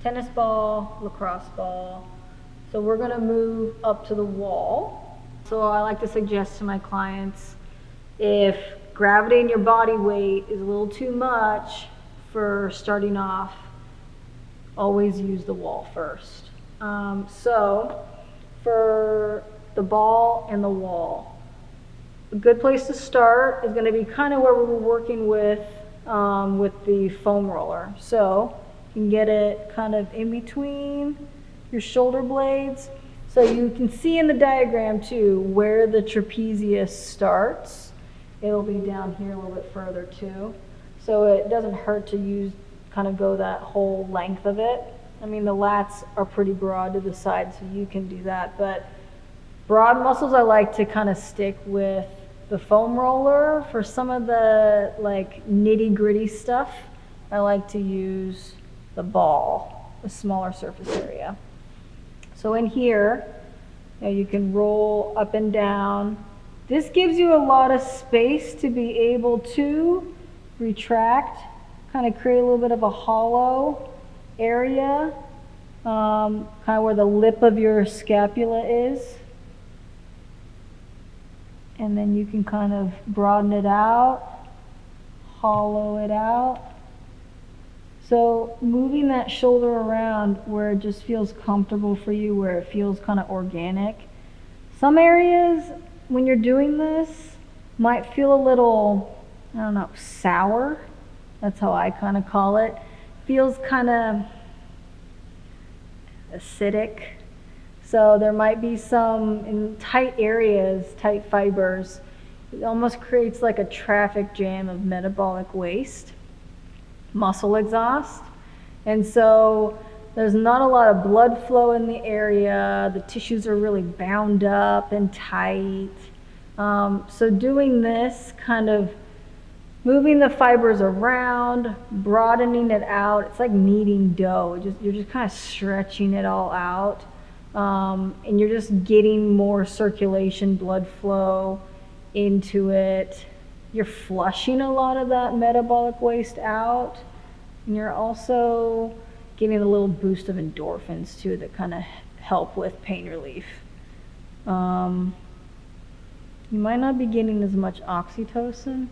tennis ball, lacrosse ball. So we're gonna move up to the wall. So I like to suggest to my clients, if gravity in your body weight is a little too much for starting off, always use the wall first. So for the ball and the wall, a good place to start is going to be kind of where we were working with the foam roller. So you can get it kind of in between your shoulder blades. So you can see in the diagram too where the trapezius starts. It'll be down here a little bit further too. So it doesn't hurt to kind of go that whole length of it. I mean, the lats are pretty broad to the side, so you can do that. But broad muscles, I like to kind of stick with the foam roller. For some of the like nitty gritty stuff, I like to use the ball, a smaller surface area. So in here, you can roll up and down. This gives you a lot of space to be able to retract, kind of create a little bit of a hollow area, kind of where the lip of your scapula is. And then you can kind of broaden it out, hollow it out. So moving that shoulder around where it just feels comfortable for you, where it feels kind of organic. Some areas, when you're doing this, might feel a little, I don't know, sour. That's how I kind of call it. Feels kind of acidic. So there might be some in tight areas, tight fibers. It almost creates like a traffic jam of metabolic waste, muscle exhaust. And so there's not a lot of blood flow in the area. The tissues are really bound up and tight. So doing this, kind of moving the fibers around, broadening it out, it's like kneading dough. You're just kind of stretching it all out. And you're just getting more circulation, blood flow into it. You're flushing a lot of that metabolic waste out. And you're also getting a little boost of endorphins too that kind of help with pain relief. You might not be getting as much oxytocin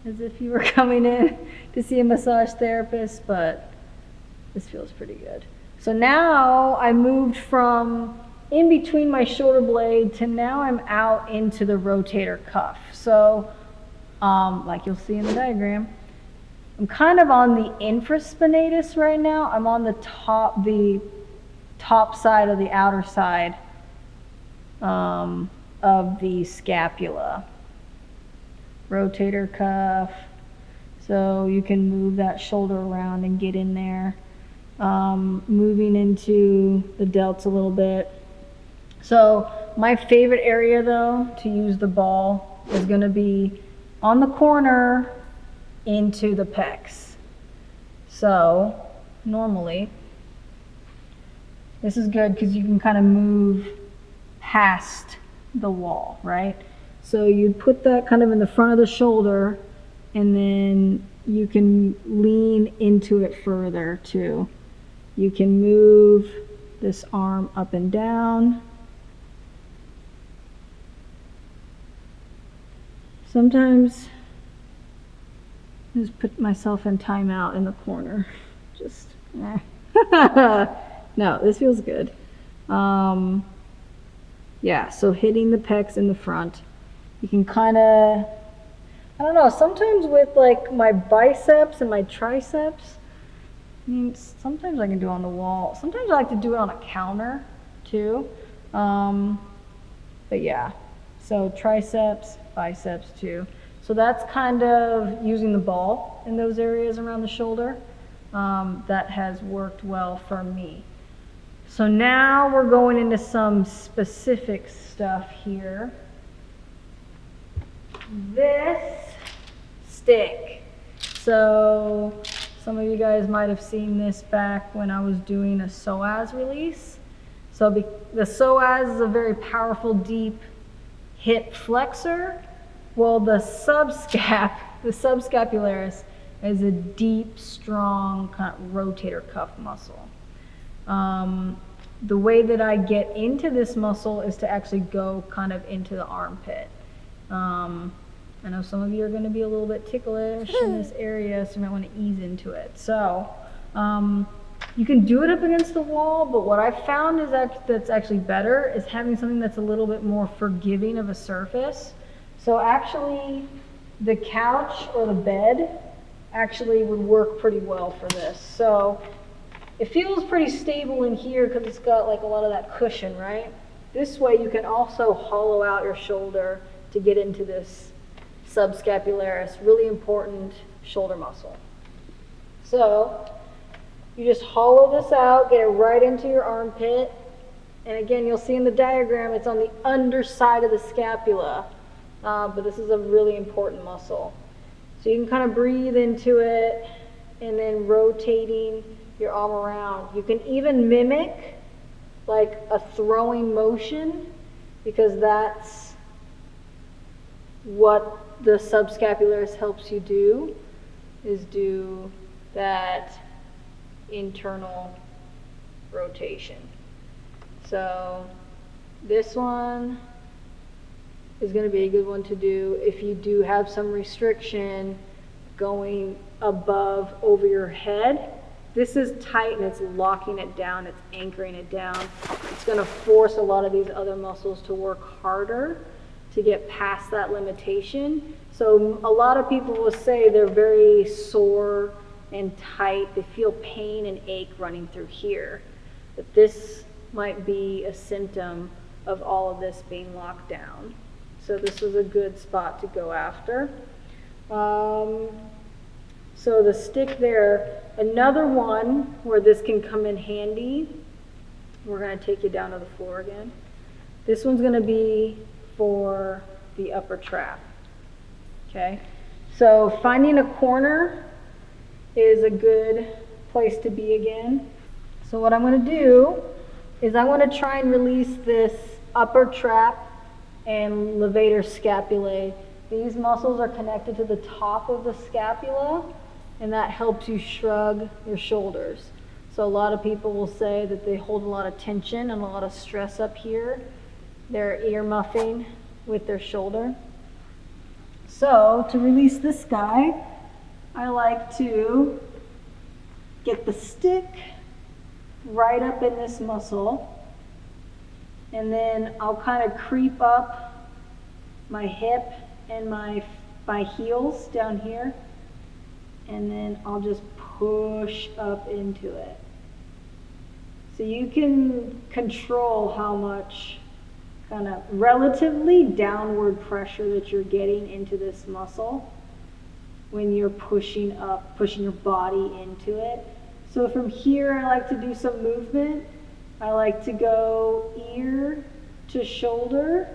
as if you were coming in to see a massage therapist, but this feels pretty good. So now I moved from in between my shoulder blade to now I'm out into the rotator cuff. So like you'll see in the diagram, I'm kind of on the infraspinatus right now. I'm on the top side of the outer side of the scapula. Rotator cuff. So you can move that shoulder around and get in there. Moving into the delts a little bit. So my favorite area though to use the ball is going to be on the corner into the pecs. So normally this is good because you can kind of move past the wall, right? So you put that kind of in the front of the shoulder and then you can lean into it further too. You can move this arm up and down. Sometimes I just put myself in timeout in the corner. Just, No, this feels good. Yeah, so hitting the pecs in the front. You can kind of, I don't know, sometimes with like my biceps and my triceps, I mean, sometimes I can do it on the wall. Sometimes I like to do it on a counter too. But yeah, so triceps, biceps too. So that's kind of using the ball in those areas around the shoulder. That has worked well for me. So now we're going into some specific stuff here. This stick. So some of you guys might have seen this back when I was doing a psoas release. So the psoas is a very powerful, deep hip flexor. Well, the subscapularis is a deep, strong kind of rotator cuff muscle. The way that I get into this muscle is to actually go kind of into the armpit. I know some of you are going to be a little bit ticklish in this area, so you might want to ease into it. So you can do it up against the wall, but what I found is that's actually better is having something that's a little bit more forgiving of a surface. So actually the couch or the bed actually would work pretty well for this. So it feels pretty stable in here because it's got like a lot of that cushion, right? This way you can also hollow out your shoulder to get into this subscapularis, really important shoulder muscle. So you just hollow this out, get it right into your armpit. And again, you'll see in the diagram, it's on the underside of the scapula. But this is a really important muscle. So you can kind of breathe into it and then rotating your arm around. You can even mimic like a throwing motion because that's what the subscapularis helps you do, is do that internal rotation. So this one is going to be a good one to do if you do have some restriction going above over your head. This is tight and it's locking it down, it's anchoring it down. It's going to force a lot of these other muscles to work harder to get past that limitation. So a lot of people will say they're very sore and tight. They feel pain and ache running through here. But this might be a symptom of all of this being locked down. So this is a good spot to go after. So the stick there, another one where this can come in handy, we're going to take you down to the floor again. This one's going to be for the upper trap. Okay, so finding a corner is a good place to be again. So what I'm going to do is I want to try and release this upper trap and levator scapulae. These muscles are connected to the top of the scapula, and that helps you shrug your shoulders. So a lot of people will say that they hold a lot of tension and a lot of stress up here. They're ear muffing with their shoulder. So to release this guy, I like to get the stick right up in this muscle, and then I'll kind of creep up my hip and my heels down here, and then I'll just push up into it. So you can control how much kind of relatively downward pressure that you're getting into this muscle when you're pushing up, pushing your body into it. So from here, I like to do some movement. I like to go ear to shoulder.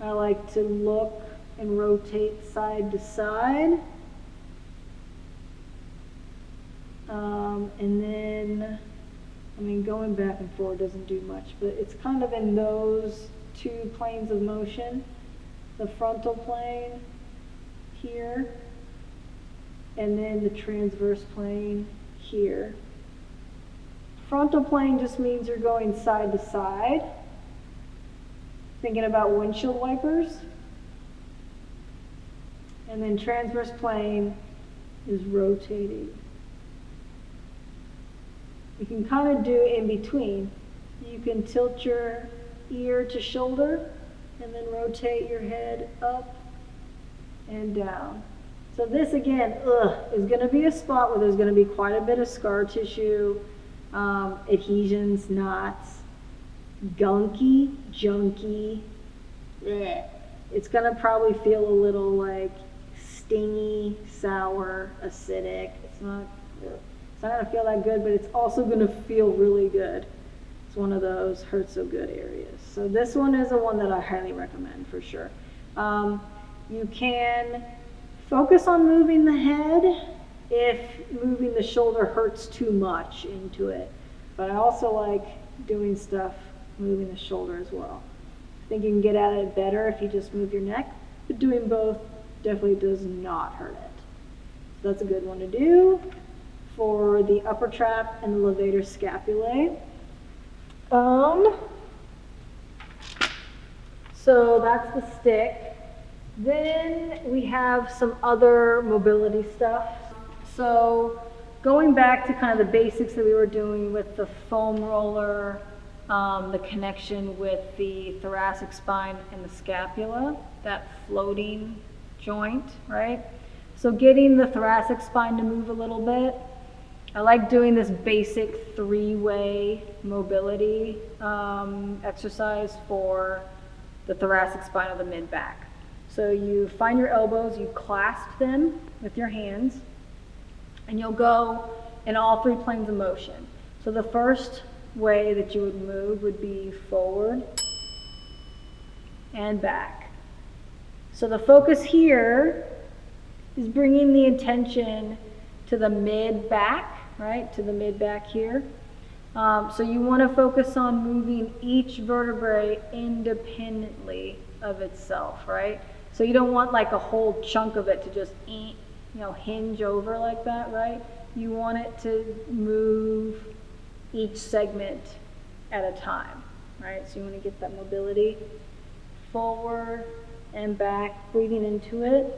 I like to look and rotate side to side. And then, I mean, going back and forth doesn't do much, but it's kind of in those two planes of motion. The frontal plane here, and then the transverse plane here. Frontal plane just means you're going side to side, thinking about windshield wipers. And then transverse plane is rotating. You can kind of do in between. You can tilt your ear to shoulder and then rotate your head up and down. So this again, is going to be a spot where there's going to be quite a bit of scar tissue, adhesions, knots, gunky, junky. Bleh. It's going to probably feel a little like stingy, sour, acidic. It's not going to feel that good, but it's also going to feel really good. It's one of those hurt so good areas. So this one is the one that I highly recommend for sure. You can focus on moving the head if moving the shoulder hurts too much into it. But I also like doing stuff moving the shoulder as well. I think you can get at it better if you just move your neck, but doing both definitely does not hurt it. So that's a good one to do for the upper trap and the levator scapulae. So that's the stick. Then we have some other mobility stuff. So going back to kind of the basics that we were doing with the foam roller, the connection with the thoracic spine and the scapula, that floating joint, right? So getting the thoracic spine to move a little bit. I like doing this basic 3-way mobility exercise for the thoracic spine of the mid-back. So you find your elbows, you clasp them with your hands, and you'll go in all 3 planes of motion. So the first way that you would move would be forward and back. So the focus here is bringing the attention to the mid-back, right, to the mid-back here. So you want to focus on moving each vertebrae independently of itself, right? So you don't want like a whole chunk of it to just, hinge over like that, right? You want it to move each segment at a time, right? So you want to get that mobility forward and back, breathing into it.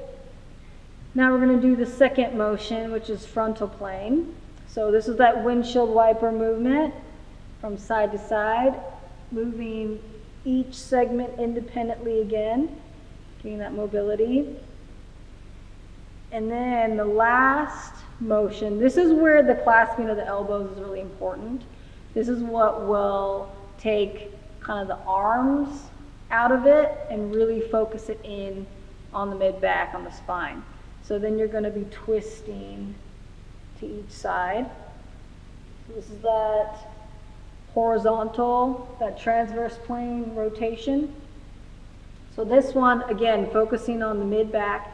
Now we're going to do the second motion, which is frontal plane. So this is that windshield wiper movement from side to side, moving each segment independently again, getting that mobility. And then the last motion, this is where the clasping of the elbows is really important. This is what will take kind of the arms out of it and really focus it in on the mid-back, on the spine. So then you're going to be twisting to each side. So this is that horizontal, that transverse plane rotation. So this one, again, focusing on the mid-back,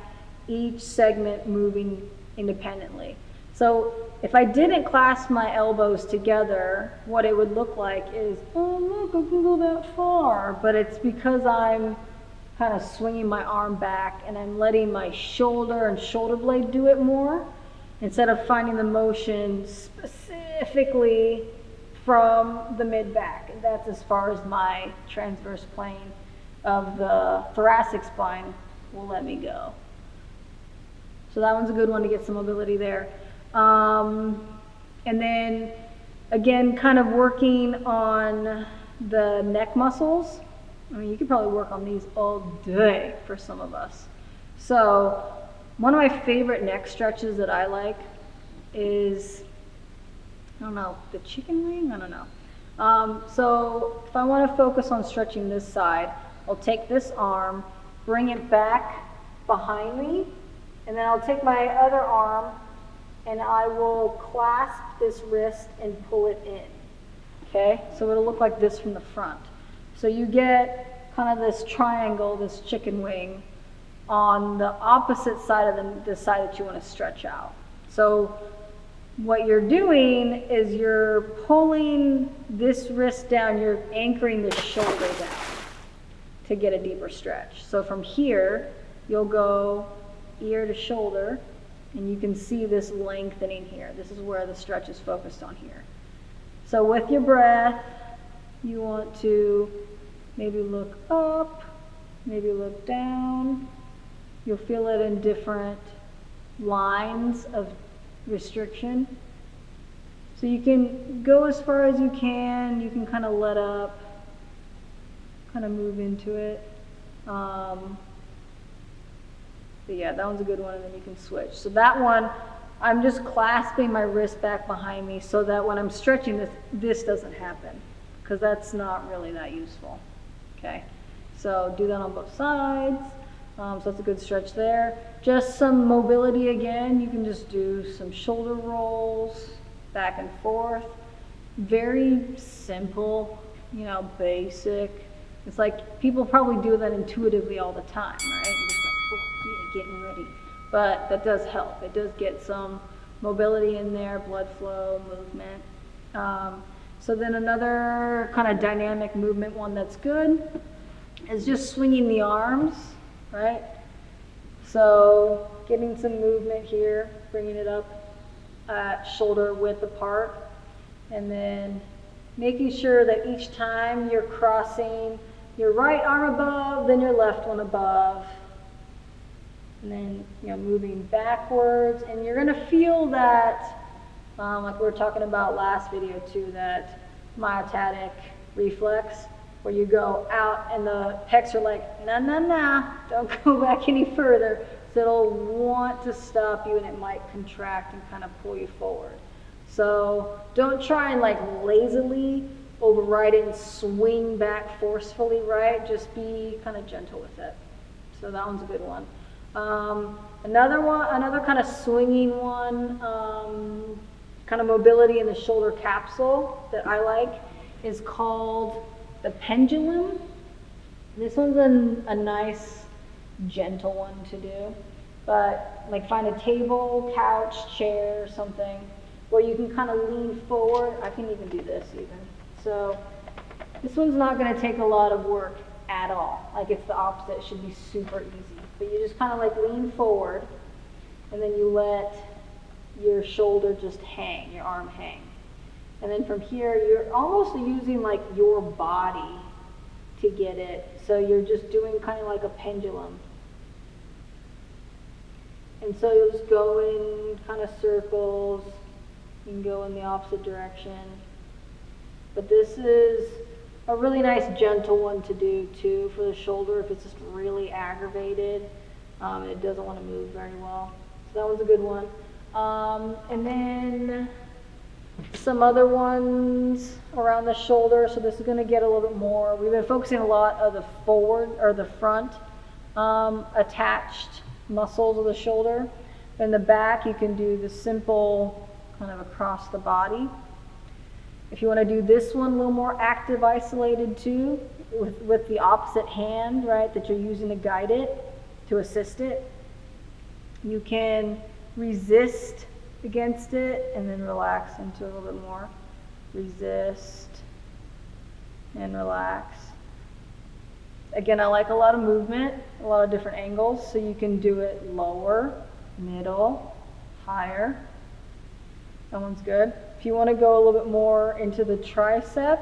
each segment moving independently. So if I didn't clasp my elbows together, what it would look like is, oh look, I can go that far. But it's because I'm kind of swinging my arm back and I'm letting my shoulder and shoulder blade do it more, instead of finding the motion specifically from the mid-back. And that's as far as my transverse plane of the thoracic spine will let me go. So that one's a good one to get some mobility there. And then again, kind of working on the neck muscles. I mean, you could probably work on these all day for some of us. So one of my favorite neck stretches that I like is, I don't know, the chicken wing? I don't know. So if I want to focus on stretching this side, I'll take this arm, bring it back behind me, and then I'll take my other arm and I will clasp this wrist and pull it in. Okay, so it'll look like this from the front. So you get kind of this triangle, this chicken wing, on the opposite side of the side that you want to stretch out. So what you're doing is you're pulling this wrist down, you're anchoring the shoulder down to get a deeper stretch. So from here, you'll go ear to shoulder, and you can see this lengthening here. This is where the stretch is focused on here. So with your breath, you want to maybe look up, maybe look down. You'll feel it in different lines of restriction. So you can go as far as you can kind of let up, kind of move into it. But yeah, that one's a good one, and then you can switch. So that one, I'm just clasping my wrist back behind me so that when I'm stretching this doesn't happen, because that's not really that useful. Okay, so do that on both sides. So that's a good stretch there. Just some mobility again. You can just do some shoulder rolls back and forth. Very simple, basic. It's like people probably do that intuitively all the time, right? Just like, oh, yeah, getting ready. But that does help. It does get some mobility in there, blood flow, movement. So then another kind of dynamic movement one that's good is just swinging the arms, right? So getting some movement here, bringing it up shoulder width apart. And then making sure that each time you're crossing your right arm above, then your left one above. And then, moving backwards. And you're going to feel that, like we were talking about last video too, that myotatic reflex, where you go out and the pecs are like, nah, don't go back any further. So it'll want to stop you and it might contract and kind of pull you forward. So don't try and like lazily override it and swing back forcefully, right? Just be kind of gentle with it. So that one's a good one. Another kind of swinging one, kind of mobility in the shoulder capsule that I like is called the Pendulum. This one's a nice, gentle one to do. But like find a table, couch, chair, or something where you can kind of lean forward. I can even do this even. So this one's not going to take a lot of work at all. Like it's the opposite. It should be super easy. But you just kind of like lean forward and then you let your shoulder just hang, your arm hang. And then from here, you're almost using like your body to get it. So you're just doing kind of like a pendulum. And so you'll just go in kind of circles. You can go in the opposite direction. But this is a really nice gentle one to do too for the shoulder if it's just really aggravated and it doesn't want to move very well. So that one's a good one. And then some other ones around the shoulder. So this is going to get a little bit more. We've been focusing a lot of the forward or the front attached muscles of the shoulder. In the back, you can do the simple kind of across the body. If you want to do this one a little more active, isolated too, with the opposite hand, right, that you're using to guide it, to assist it, you can resist against it and then relax into a little bit more. Resist and relax. Again, I like a lot of movement, a lot of different angles, so you can do it lower, middle, higher. That one's good. If you want to go a little bit more into the tricep,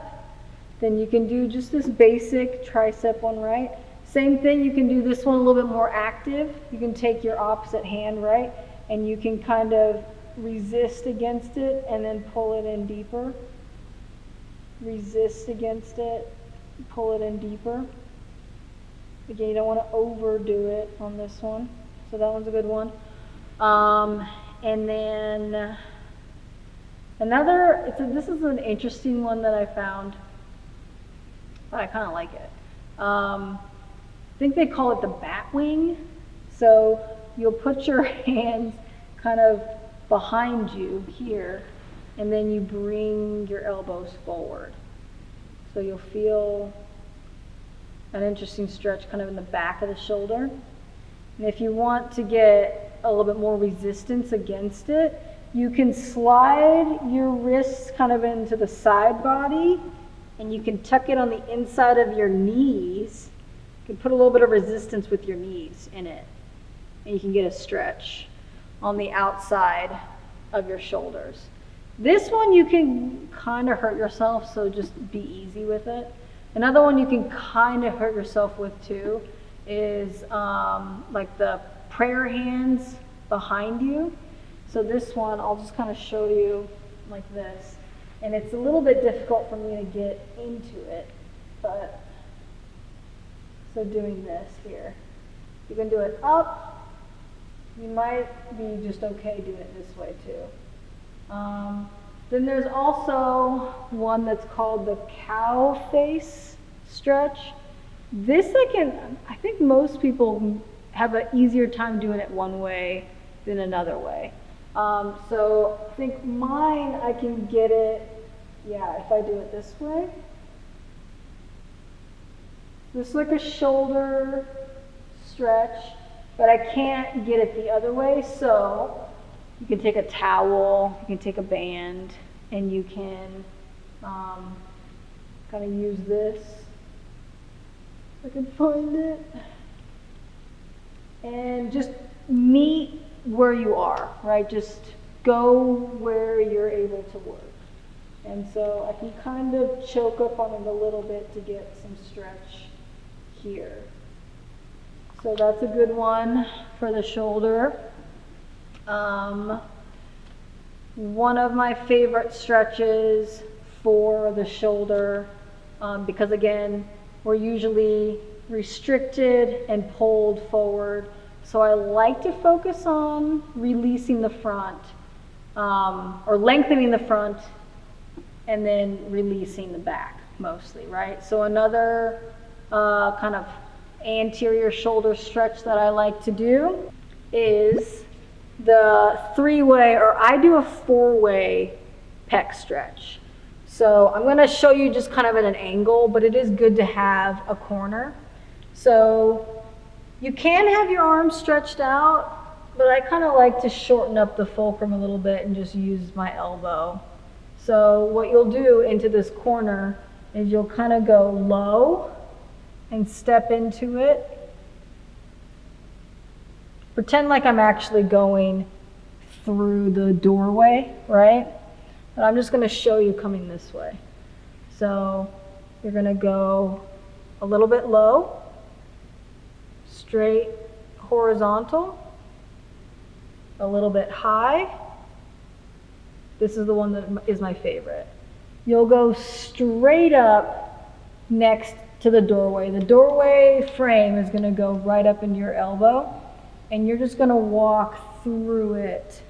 then you can do just this basic tricep one, right? Same thing, you can do this one a little bit more active. You can take your opposite hand, right? And you can kind of resist against it and then pull it in deeper. Resist against it, pull it in deeper. Again, you don't want to overdo it on this one. So that one's a good one. And then this is an interesting one that I found, but I kind of like it. I think they call it the bat wing. So you'll put your hands kind of behind you here, and then you bring your elbows forward. So you'll feel an interesting stretch kind of in the back of the shoulder. And if you want to get a little bit more resistance against it, you can slide your wrists kind of into the side body, and you can tuck it on the inside of your knees. You can put a little bit of resistance with your knees in it, and you can get a stretch on the outside of your shoulders. This one you can kind of hurt yourself, so just be easy with it. Another one you can kind of hurt yourself with too is like the prayer hands behind you. So this one, I'll just kind of show you like this. And it's a little bit difficult for me to get into it, but so doing this here. You can do it up. You might be just okay doing it this way too. Then there's also one that's called the cow face stretch. This I think most people have an easier time doing it one way than another way. So I think mine, I can get it, if I do it this way. This is like a shoulder stretch, but I can't get it the other way, so you can take a towel, you can take a band, and you can kind of use this. If I can find it. And just meet where you are, right? Just go where you're able to work. And so I can kind of choke up on it a little bit to get some stretch here. So that's a good one for the shoulder. One of my favorite stretches for the shoulder, because again, we're usually restricted and pulled forward. So I like to focus on releasing the front, or lengthening the front and then releasing the back mostly, right? So another kind of anterior shoulder stretch that I like to do is the three-way, or I do a four-way pec stretch. So I'm going to show you just kind of at an angle, but it is good to have a corner. So you can have your arms stretched out, but I kind of like to shorten up the fulcrum a little bit and just use my elbow. So what you'll do into this corner is you'll kind of go low and step into it. Pretend like I'm actually going through the doorway, right? But I'm just going to show you coming this way. So you're going to go a little bit low, straight horizontal, a little bit high. This is the one that is my favorite. You'll go straight up next to the doorway. The doorway frame is going to go right up into your elbow, and you're just going to walk through it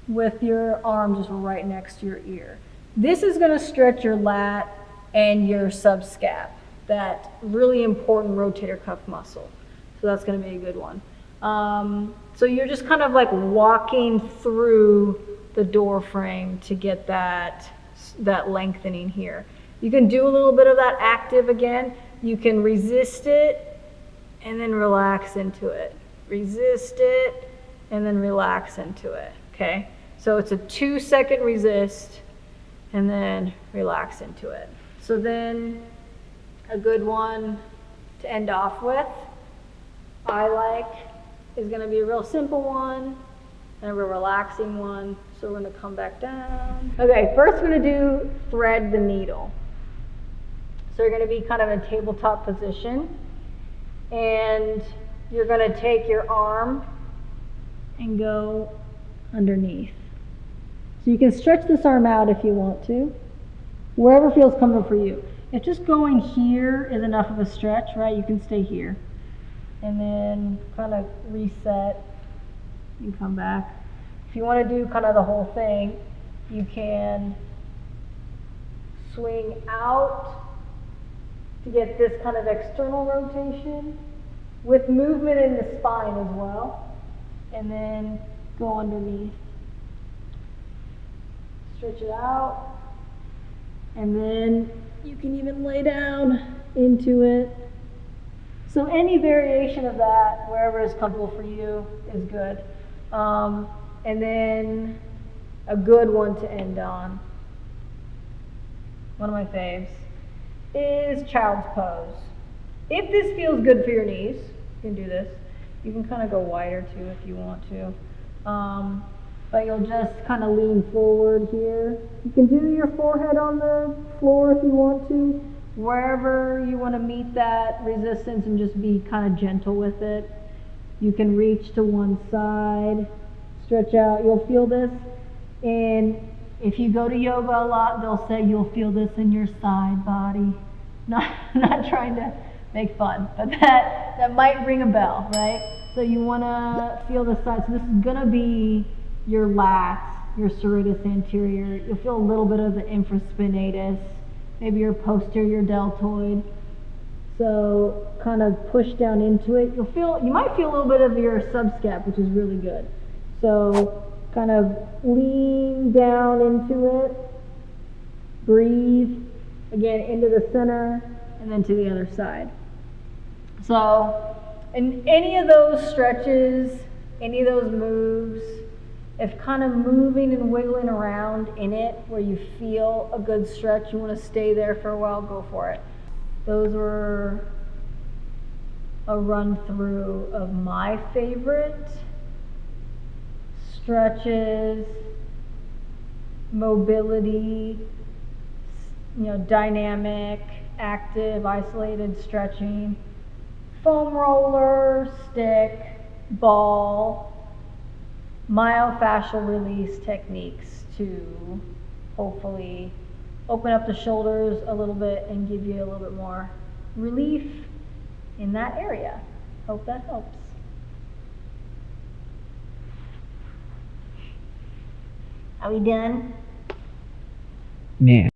with your arm just right next to your ear. This is going to stretch your lat and your subscap, that really important rotator cuff muscle. So that's going to be a good one. So you're just kind of like walking through the door frame to get that lengthening here. You can do a little bit of that active again. You can resist it and then relax into it. Resist it and then relax into it, okay? So it's a 2-second resist and then relax into it. So then a good one to end off with, I like, is gonna be a real simple one and a real relaxing one. So we're gonna come back down. Okay, first we're gonna do thread the needle. So you're gonna be kind of in a tabletop position, and you're gonna take your arm and go underneath. So you can stretch this arm out if you want to, wherever feels comfortable for you. If just going here is enough of a stretch, right, you can stay here. And then kind of reset and come back. If you want to do kind of the whole thing, you can swing out to get this kind of external rotation with movement in the spine as well, and then go underneath. Stretch it out, and then you can even lay down into it. So any variation of that, wherever is comfortable for you, is good. And then a good one to end on, one of my faves, is child's pose. If this feels good for your knees, you can do this. You can kind of go wider too if you want to. But you'll just kind of lean forward here. You can do your forehead on the floor if you want to. Wherever you want to meet that resistance and just be kind of gentle with it. You can reach to one side, stretch out. You'll feel this. And if you go to yoga a lot, they'll say you'll feel this in your side body. Not trying to make fun, but that might ring a bell, right? So you want to feel the side. So this is going to be your lats, your serratus anterior. You'll feel a little bit of the infraspinatus, maybe your posterior deltoid. So kind of push down into it. You might feel a little bit of your subscap, which is really good. So kind of lean down into it. Breathe again into the center and then to the other side. So in any of those stretches, any of those moves, if kind of moving and wiggling around in it where you feel a good stretch, you want to stay there for a while, go for it. Those were a run through of my favorite stretches mobility, dynamic, active, isolated stretching, foam roller, stick, ball, myofascial release techniques to hopefully open up the shoulders a little bit and give you a little bit more relief in that area. Hope that helps. Are we done? Yeah.